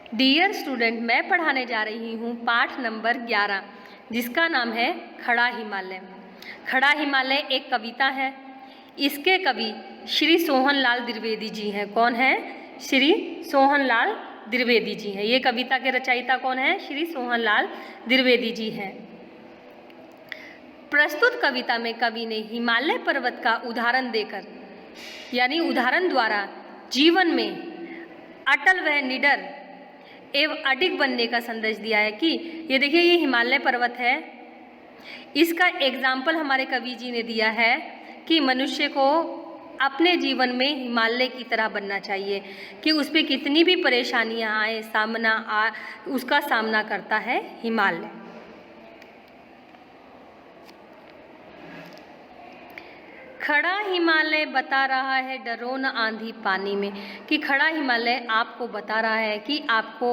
Dear student, मैं पढ़ाने जा रही हूँ पाठ नंबर 11 जिसका नाम है खड़ा हिमालय। खड़ा हिमालय एक कविता है। इसके कवि श्री सोहनलाल द्विवेदी जी हैं। कौन है? श्री सोहनलाल द्विवेदी जी हैं। ये कविता के रचयिता कौन है? श्री सोहनलाल द्विवेदी जी हैं। प्रस्तुत कविता में कवि ने हिमालय पर्वत का उदाहरण देकर यानी उदाहरण द्वारा जीवन में अटल व निडर एवं अडिग बनने का संदेश दिया है कि ये देखिए, ये हिमालय पर्वत है। इसका एग्जाम्पल हमारे कवि जी ने दिया है कि मनुष्य को अपने जीवन में हिमालय की तरह बनना चाहिए कि उस पर कितनी भी परेशानियां आए उसका सामना करता है हिमालय। खड़ा हिमालय बता रहा है डरो न आंधी पानी में, कि खड़ा हिमालय आपको बता रहा है कि आपको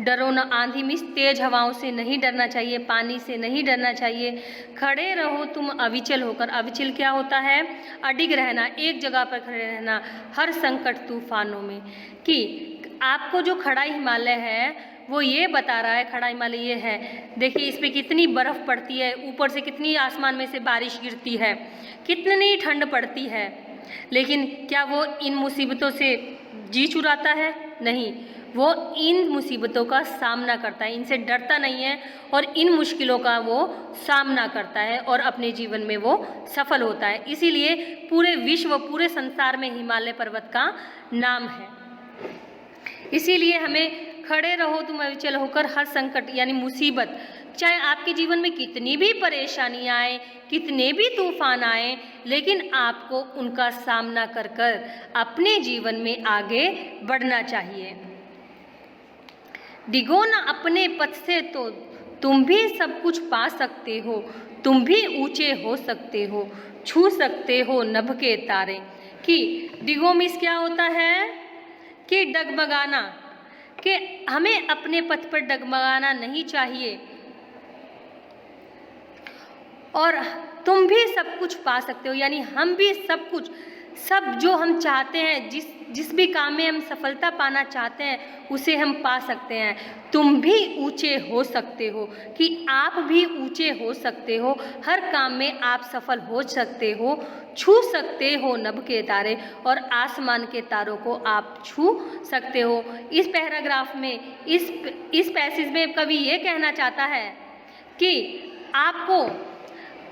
डरो न आंधी में, तेज हवाओं से नहीं डरना चाहिए, पानी से नहीं डरना चाहिए। खड़े रहो तुम अविचल होकर। अविचल क्या होता है? अडिग रहना, एक जगह पर खड़े रहना हर संकट तूफानों में। कि आपको जो खड़ा हिमालय है वो ये बता रहा है, खड़ा हिमालय ये है, देखिए इस पे कितनी बर्फ़ पड़ती है, ऊपर से कितनी आसमान में से बारिश गिरती है, कितनी ठंड पड़ती है, लेकिन क्या वो इन मुसीबतों से जी चुराता है? नहीं, वो इन मुसीबतों का सामना करता है, इनसे डरता नहीं है और इन मुश्किलों का वो सामना करता है और अपने जीवन में वो सफल होता है। इसीलिए पूरे विश्व, पूरे संसार में हिमालय पर्वत का नाम है। इसीलिए हमें खड़े रहो तुम अविचल होकर हर संकट यानी मुसीबत, चाहे आपके जीवन में कितनी भी परेशानियां आए, कितने भी तूफान आए, लेकिन आपको उनका सामना कर कर अपने जीवन में आगे बढ़ना चाहिए। डिगो ना अपने पथ से तो तुम भी सब कुछ पा सकते हो, तुम भी ऊंचे हो सकते हो, छू सकते हो नभ के तारे। कि डिगो मीन्स क्या होता है? कि डगमगाना, कि हमें अपने पथ पर डगमगाना नहीं चाहिए और तुम भी सब कुछ पा सकते हो, यानी हम भी सब कुछ, सब जो हम चाहते हैं, जिस भी काम में हम सफलता पाना चाहते हैं उसे हम पा सकते हैं। तुम भी ऊंचे हो सकते हो, कि आप भी ऊंचे हो सकते हो, हर काम में आप सफल हो सकते हो, छू सकते हो नभ के तारे और आसमान के तारों को आप छू सकते हो। इस पैराग्राफ में, इस पैसेज में कवि ये कहना चाहता है कि आपको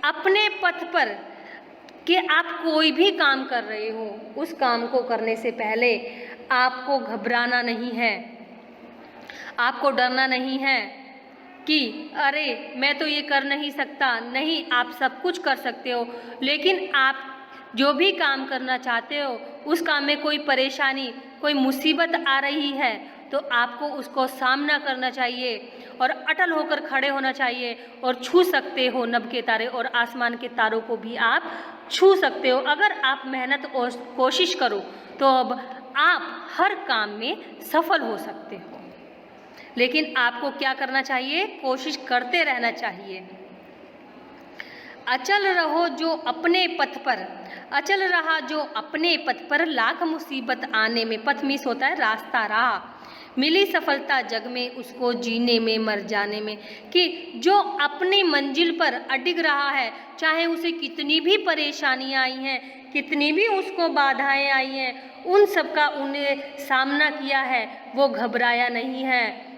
अपने पथ पर, कि आप कोई भी काम कर रहे हो, उस काम को करने से पहले आपको घबराना नहीं है, आपको डरना नहीं है कि अरे मैं तो ये कर नहीं सकता। नहीं, आप सब कुछ कर सकते हो, लेकिन आप जो भी काम करना चाहते हो उस काम में कोई परेशानी, कोई मुसीबत आ रही है तो आपको उसको सामना करना चाहिए और अटल होकर खड़े होना चाहिए और छू सकते हो नभ के तारे और आसमान के तारों को भी आप छू सकते हो। अगर आप मेहनत और कोशिश करो तो अब आप हर काम में सफल हो सकते हो, लेकिन आपको क्या करना चाहिए? कोशिश करते रहना चाहिए। अचल रहो जो अपने पथ पर, अचल रहा जो अपने पथ पर, लाख मुसीबत आने में, पथ मीन्स होता है रास्ता, राह, मिली सफलता जग में उसको जीने में मर जाने में। कि जो अपनी मंजिल पर अडिग रहा है, चाहे उसे कितनी भी परेशानियां आई हैं, कितनी भी उसको बाधाएं आई हैं, उन सब का उन्हें सामना किया है, वो घबराया नहीं है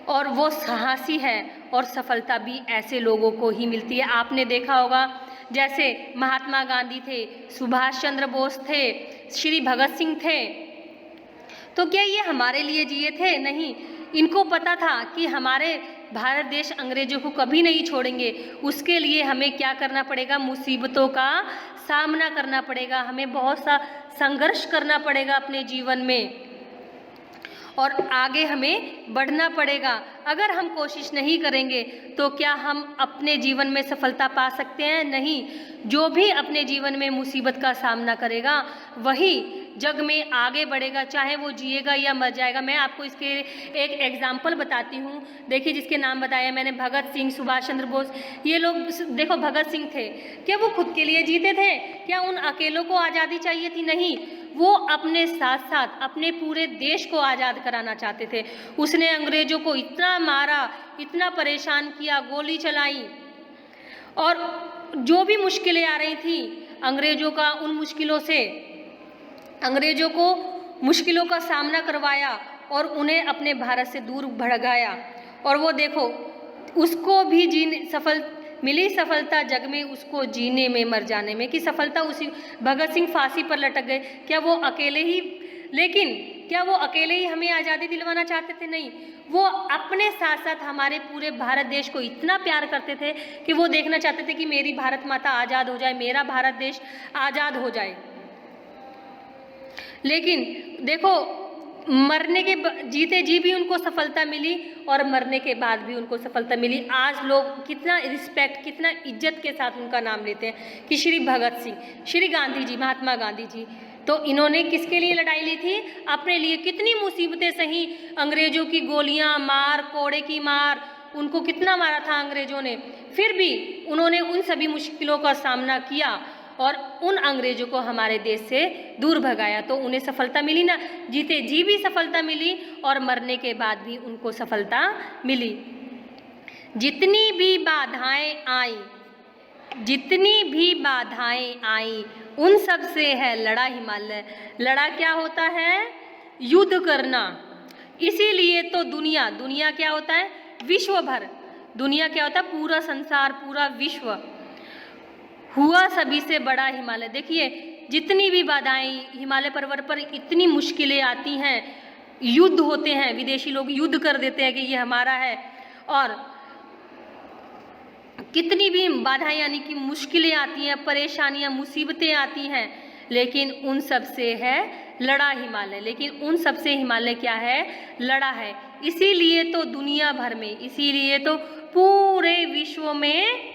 और वो साहसी है और सफलता भी ऐसे लोगों को ही मिलती है। आपने देखा होगा, जैसे महात्मा गांधी थे, सुभाष चंद्र बोस थे, श्री भगत सिंह थे, तो क्या ये हमारे लिए जिए थे? नहीं, इनको पता था कि हमारे भारत देश अंग्रेजों को कभी नहीं छोड़ेंगे। उसके लिए हमें क्या करना पड़ेगा? मुसीबतों का सामना करना पड़ेगा, हमें बहुत सा संघर्ष करना पड़ेगा अपने जीवन में और आगे हमें बढ़ना पड़ेगा। अगर हम कोशिश नहीं करेंगे तो क्या हम अपने जीवन में सफलता पा सकते हैं? नहीं। जो भी अपने जीवन में मुसीबत का सामना करेगा वही जग में आगे बढ़ेगा, चाहे वो जिएगा या मर जाएगा। मैं आपको इसके एक एग्जाम्पल बताती हूँ। देखिए, जिसके नाम बताया मैंने, भगत सिंह, सुभाष चंद्र बोस, ये लोग देखो, भगत सिंह थे, क्या वो खुद के लिए जीते थे? क्या उन अकेलों को आज़ादी चाहिए थी? नहीं, वो अपने साथ साथ अपने पूरे देश को आज़ाद कराना चाहते थे। उसने अंग्रेज़ों को इतना मारा, इतना परेशान किया, गोली चलाई, और जो भी मुश्किलें आ रही थी अंग्रेज़ों का, उन मुश्किलों से अंग्रेज़ों को मुश्किलों का सामना करवाया और उन्हें अपने भारत से दूर भगाया। और वो देखो, उसको भी मिली सफलता जग में, उसको जीने में मर जाने में, कि सफलता उसी भगत सिंह फांसी पर लटक गए। क्या वो अकेले ही हमें आज़ादी दिलवाना चाहते थे? नहीं, वो अपने साथ साथ हमारे पूरे भारत देश को इतना प्यार करते थे कि वो देखना चाहते थे कि मेरी भारत माता आज़ाद हो जाए, मेरा भारत देश आज़ाद हो जाए। लेकिन देखो, जीते जी भी उनको सफलता मिली और मरने के बाद भी उनको सफलता मिली। आज लोग कितना रिस्पेक्ट, कितना इज्जत के साथ उनका नाम लेते हैं कि श्री भगत सिंह, श्री गांधी जी, महात्मा गांधी जी। तो इन्होंने किसके लिए लड़ाई ली थी? अपने लिए। कितनी मुसीबतें सही, अंग्रेज़ों की गोलियां, मार, कोड़े की मार, उनको कितना मारा था अंग्रेज़ों ने, फिर भी उन्होंने उन सभी मुश्किलों का सामना किया और उन अंग्रेज़ों को हमारे देश से दूर भगाया। तो उन्हें सफलता मिली ना, जीते जी भी सफलता मिली और मरने के बाद भी उनको सफलता मिली। जितनी भी बाधाएं आई उन सब से है लड़ा हिमालय। लड़ा क्या होता है? युद्ध करना। इसीलिए तो दुनिया क्या होता है? विश्व भर। दुनिया क्या होता है? पूरा संसार, पूरा विश्व हुआ सभी से बड़ा हिमालय। देखिए, जितनी भी बाधाएं, हिमालय पर्वत पर इतनी मुश्किलें आती हैं, युद्ध होते हैं, विदेशी लोग युद्ध कर देते हैं कि ये हमारा है, और कितनी भी बाधाएं यानी कि मुश्किलें आती हैं, परेशानियां, मुसीबतें आती हैं, लेकिन उन सब से है लड़ा हिमालय। लेकिन उन सब से हिमालय क्या है? लड़ा है। इसीलिए तो दुनिया भर में, इसीलिए तो पूरे विश्व में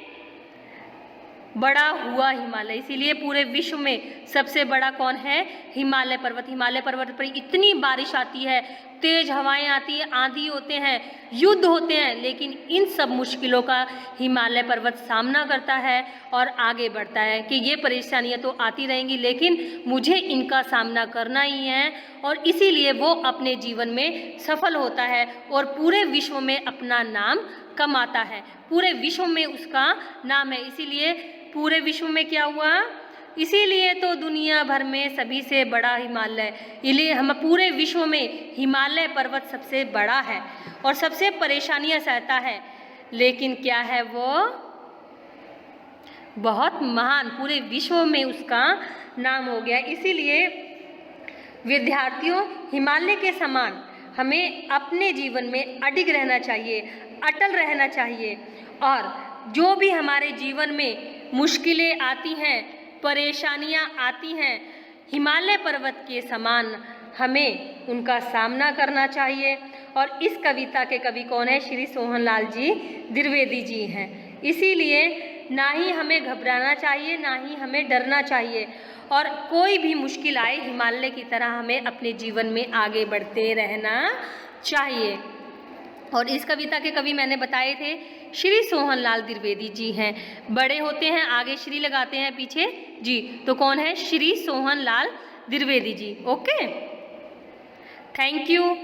बड़ा हुआ हिमालय। इसीलिए पूरे विश्व में सबसे बड़ा कौन है? हिमालय पर्वत। हिमालय पर्वत पर इतनी बारिश आती है, तेज हवाएं आती है, आंधी होते हैं, युद्ध होते हैं, लेकिन इन सब मुश्किलों का हिमालय पर्वत सामना करता है और आगे बढ़ता है कि ये परेशानियां तो आती रहेंगी, लेकिन मुझे इनका सामना करना ही है। और इसीलिए वो अपने जीवन में सफल होता है और पूरे विश्व में अपना नाम कमाता है। पूरे विश्व में उसका नाम है। इसीलिए पूरे विश्व में क्या हुआ? इसीलिए तो दुनिया भर में सभी से बड़ा हिमालय, इसलिए हम पूरे विश्व में हिमालय पर्वत सबसे बड़ा है और सबसे परेशानियां सहता है, लेकिन क्या है? वो बहुत महान, पूरे विश्व में उसका नाम हो गया। इसीलिए विद्यार्थियों, हिमालय के समान हमें अपने जीवन में अडिग रहना चाहिए, अटल रहना चाहिए, और जो भी हमारे जीवन में मुश्किलें आती हैं, परेशानियां आती हैं, हिमालय पर्वत के समान हमें उनका सामना करना चाहिए। और इस कविता के कवि कौन है? श्री सोहनलाल जी द्विवेदी जी हैं। इसीलिए ना ही हमें घबराना चाहिए, ना ही हमें डरना चाहिए, और कोई भी मुश्किल आए, हिमालय की तरह हमें अपने जीवन में आगे बढ़ते रहना चाहिए। और इस कविता के कवि मैंने बताए थे श्री सोहनलाल द्विवेदी जी हैं। बड़े होते हैं, आगे श्री लगाते हैं, पीछे जी, तो कौन है? Shri Sohanlal Dwivedi ji. Okay, thank you.